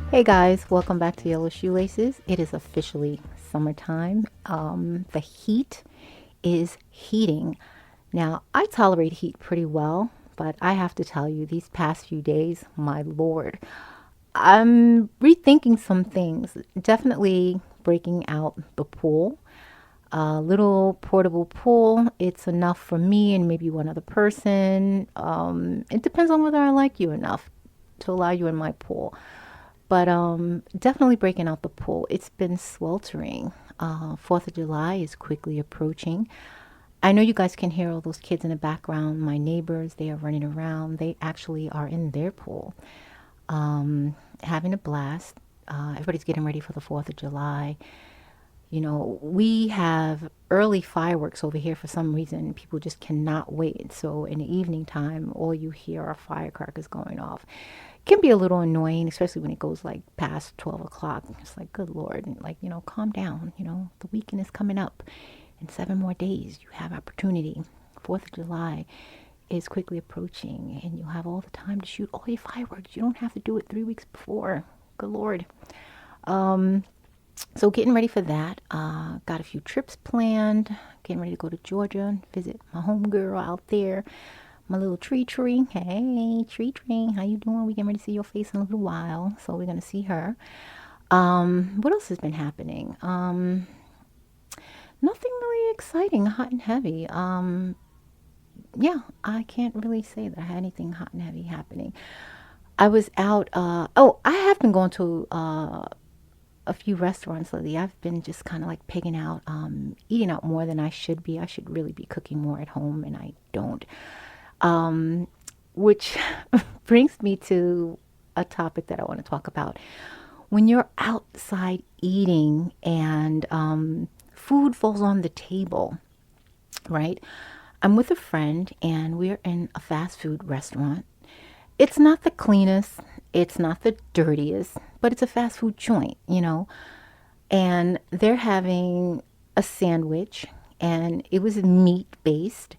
Hey guys, welcome back to Yellow Shoelaces. It is officially summertime. The heat is heating. Now, I tolerate heat pretty well, but I have to tell you, these past few days, my lord, I'm rethinking some things. Definitely breaking out the pool. A little portable pool. It's enough for me and maybe one other person. It depends on whether I like you enough to allow you in my pool. But definitely breaking out the pool. It's been sweltering. 4th of July is quickly approaching. I know you guys can hear all those kids in the background. My neighbors, they are running around. They actually are in their pool, having a blast. Everybody's getting ready for the 4th of July. You know, we have early fireworks over here for some reason. People just cannot wait. So in the evening time, all you hear are firecrackers going off. Can be a little annoying, especially when it goes like past 12 o'clock. It's like, good Lord, and like, calm down. The weekend is coming up. In 7 more days, you have opportunity. 4th of July is quickly approaching, and you'll have all the time to shoot all your fireworks. You don't have to do it 3 weeks before. Good Lord. So getting ready for that. Got a few trips planned. Getting ready to go to Georgia and visit my homegirl out there. My little tree. Hey, tree. How you doing? We getting ready to see your face in a little while. So we're going to see her. What else has been happening? Nothing really exciting, hot and heavy. Yeah, I can't really say that I had anything hot and heavy happening. I was out. I have been going to a few restaurants lately. I've been just kind of like pigging out, eating out more than I should be. I should really be cooking more at home, and I don't. Which brings me to a topic that I want to talk about. When you're outside eating and food falls on the table, right? I'm with a friend and we're in a fast food restaurant. It's not the cleanest, it's not the dirtiest, but it's a fast food joint. And they're having a sandwich, and it was meat based,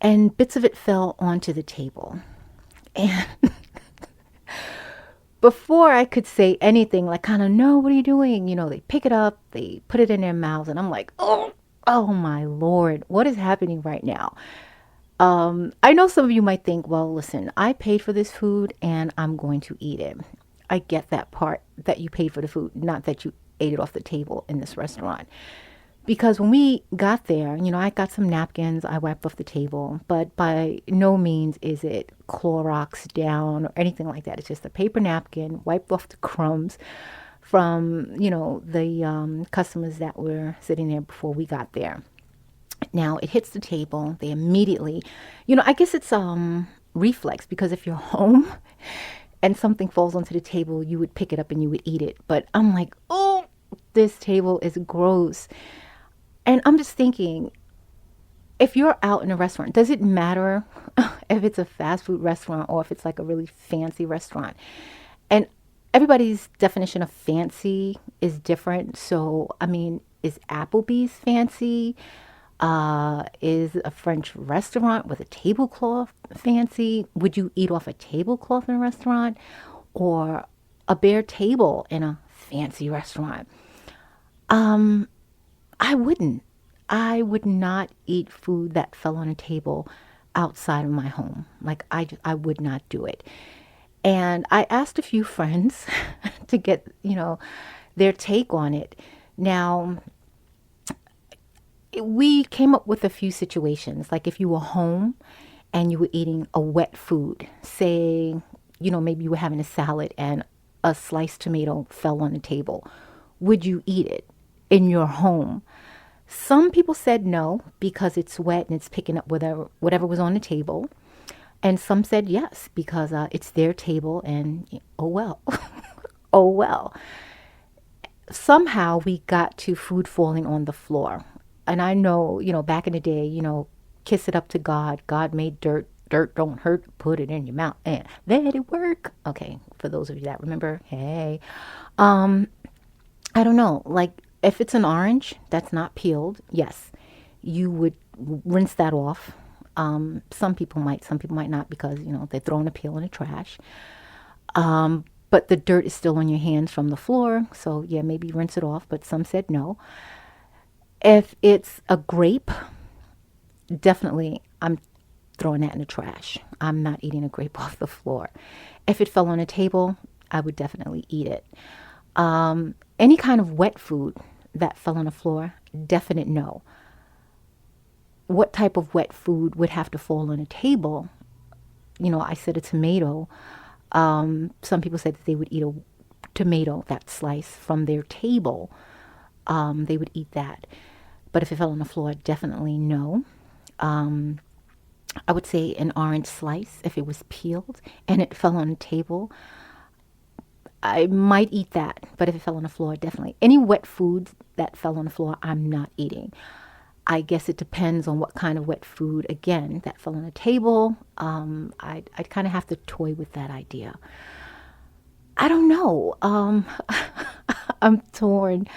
and bits of it fell onto the table. And before I could say anything, like, kind of, no, what are you doing? They pick it up, they put it in their mouths, and I'm like, oh my Lord, what is happening right now? I know some of you might think, well, listen, I paid for this food and I'm going to eat it. I get that part, that you paid for the food, not that you ate it off the table in this restaurant. Because when we got there, I got some napkins, I wiped off the table, but by no means is it Clorox down or anything like that. It's just a paper napkin, wiped off the crumbs from, the customers that were sitting there before we got there. Now it hits the table. They immediately, I guess it's reflex, because if you're home and something falls onto the table, you would pick it up and you would eat it. But I'm like, oh, this table is gross. And I'm just thinking, if you're out in a restaurant, does it matter if it's a fast food restaurant or if it's like a really fancy restaurant? And everybody's definition of fancy is different. So, I mean, is Applebee's fancy? Is a French restaurant with a tablecloth fancy? Would you eat off a tablecloth in a restaurant, or a bare table in a fancy restaurant? I wouldn't. I would not eat food that fell on a table outside of my home. Like, I would not do it. And I asked a few friends to get, their take on it. Now, we came up with a few situations. Like, if you were home and you were eating a wet food, say, maybe you were having a salad and a sliced tomato fell on the table, would you eat it in your home? Some people said no, because it's wet and it's picking up whatever was on the table. And some said yes, because it's their table, and oh well. Oh well. Somehow we got to food falling on the floor. And I know, back in the day, kiss it up to God. God made dirt. Dirt don't hurt. Put it in your mouth and let it work. Okay, for those of you that remember, hey. I don't know. Like, if it's an orange that's not peeled, yes, you would rinse that off. Some people might not, because, they're throwing a peel in the trash. But the dirt is still on your hands from the floor. So, yeah, maybe rinse it off. But some said no. If it's a grape, definitely I'm throwing that in the trash. I'm not eating a grape off the floor. If it fell on a table, I would definitely eat it. Any kind of wet food that fell on the floor, definite no. What type of wet food would have to fall on a table? I said a tomato. Some people said that they would eat a tomato, that slice from their table. They would eat that. But if it fell on the floor, definitely no. I would say an orange slice, if it was peeled and it fell on the table, I might eat that. But if it fell on the floor, definitely. Any wet food that fell on the floor, I'm not eating. I guess it depends on what kind of wet food, again, that fell on the table. I'd kind of have to toy with that idea. I don't know. I'm torn.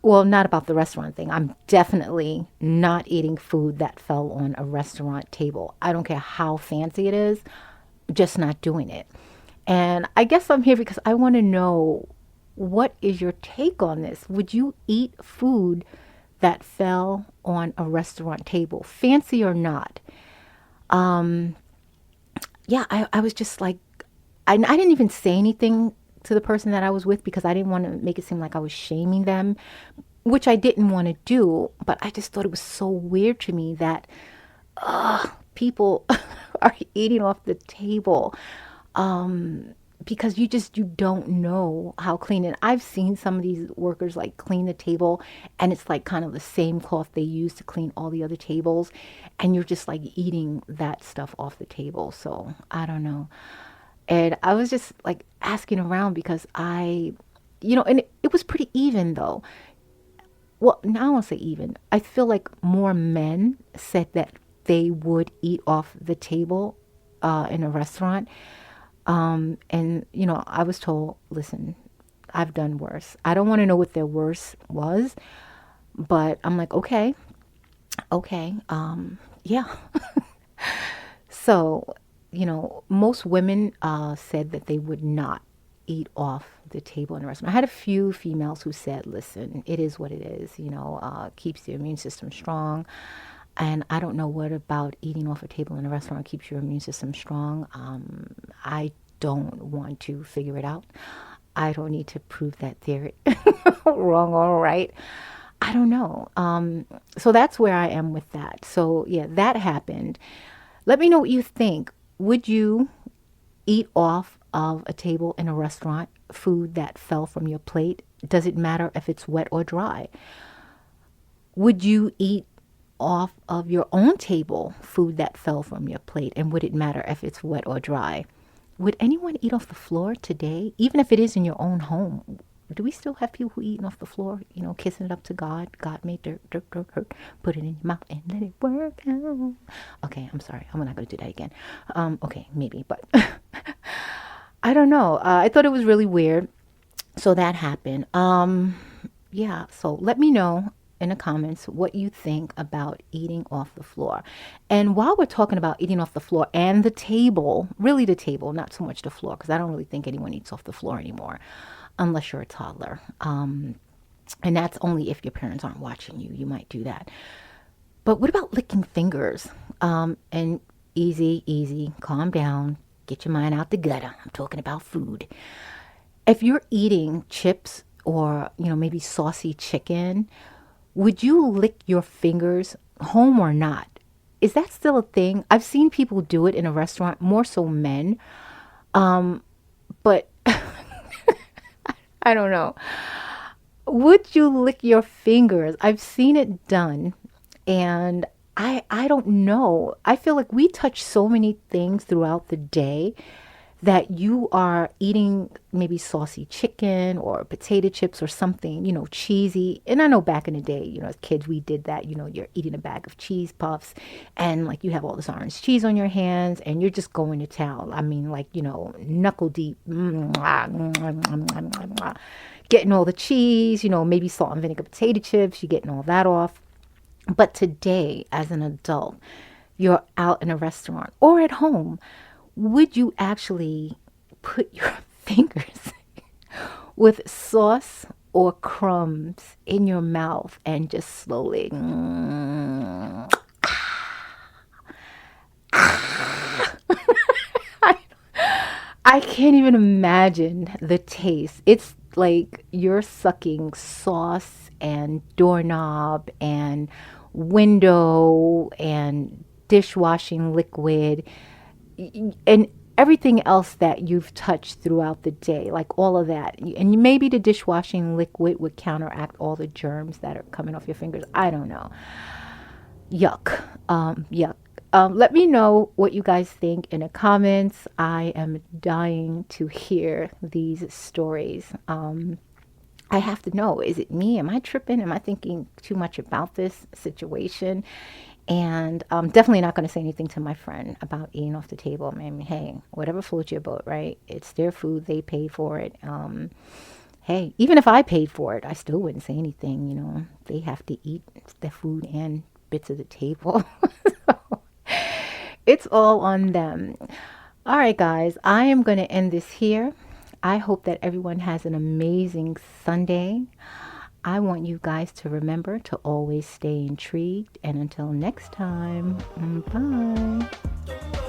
Well, not about the restaurant thing. I'm definitely not eating food that fell on a restaurant table. I don't care how fancy it is, just not doing it. And I guess I'm here because I want to know, what is your take on this? Would you eat food that fell on a restaurant table, fancy or not? Yeah, I was just like, I didn't even say anything to the person that I was with because I didn't want to make it seem like I was shaming them, which I didn't want to do. But I just thought it was so weird to me that people are eating off the table, because you don't know how clean. And I've seen some of these workers like clean the table, and it's like kind of the same cloth they use to clean all the other tables, and you're just like eating that stuff off the table. So I don't know. And I was just like asking around because and it was pretty even though. Well, now I won't say even. I feel like more men said that they would eat off the table in a restaurant. And, I was told, listen, I've done worse. I don't want to know what their worst was, but I'm like, okay, yeah. So, most women said that they would not eat off the table in a restaurant. I had a few females who said, listen, it is what it is, keeps the immune system strong. And I don't know what about eating off a table in a restaurant keeps your immune system strong. I don't want to figure it out. I don't need to prove that they're wrong or right. I don't know. So that's where I am with that. So yeah, that happened. Let me know what you think. Would you eat off of a table in a restaurant food that fell from your plate? Does it matter if it's wet or dry? Would you eat off of your own table food that fell from your plate? And would it matter if it's wet or dry? Would anyone eat off the floor today, even if it is in your own home? Do we still have people who eating off the floor, kissing it up to God? God made dirt, dirt, dirt, dirt. Put it in your mouth and let it work out. Okay, I'm sorry. I'm not going to do that again. Okay, maybe, but I don't know. I thought it was really weird. So that happened. Yeah, so let me know in the comments what you think about eating off the floor. And while we're talking about eating off the floor and the table, really the table, not so much the floor, because I don't really think anyone eats off the floor anymore, unless you're a toddler. And that's only if your parents aren't watching you. You might do that. But what about licking fingers? And easy, calm down, get your mind out the gutter. I'm talking about food. If you're eating chips or, maybe saucy chicken, would you lick your fingers, home or not? Is that still a thing? I've seen people do it in a restaurant, more so men. But I don't know. Would you lick your fingers? I've seen it done, and I don't know. I feel like we touch so many things throughout the day that you are eating maybe saucy chicken or potato chips or something, cheesy. And I know back in the day, as kids, we did that. You're eating a bag of cheese puffs and like you have all this orange cheese on your hands and you're just going to town. I mean, like, knuckle deep, getting all the cheese, maybe salt and vinegar potato chips, you're getting all that off. But today, as an adult, you're out in a restaurant or at home. Would you actually put your fingers with sauce or crumbs in your mouth and just slowly. I can't even imagine the taste. It's like you're sucking sauce and doorknob and window and dishwashing liquid and everything else that you've touched throughout the day, like all of that. And maybe the dishwashing liquid would counteract all the germs that are coming off your fingers. I don't know. Yuck. Yuck. Let me know what you guys think in the comments. I am dying to hear these stories. I have to know, is it me? Am I tripping? Am I thinking too much about this situation? And I'm definitely not going to say anything to my friend about eating off the table. I mean, hey, whatever floats your boat, right? It's their food. They pay for it. Hey, even if I paid for it, I still wouldn't say anything. You know, they have to eat the food and bits of the table. It's all on them. All right, guys, I am going to end this here. I hope that everyone has an amazing Sunday. I want you guys to remember to always stay intrigued. And until next time, bye.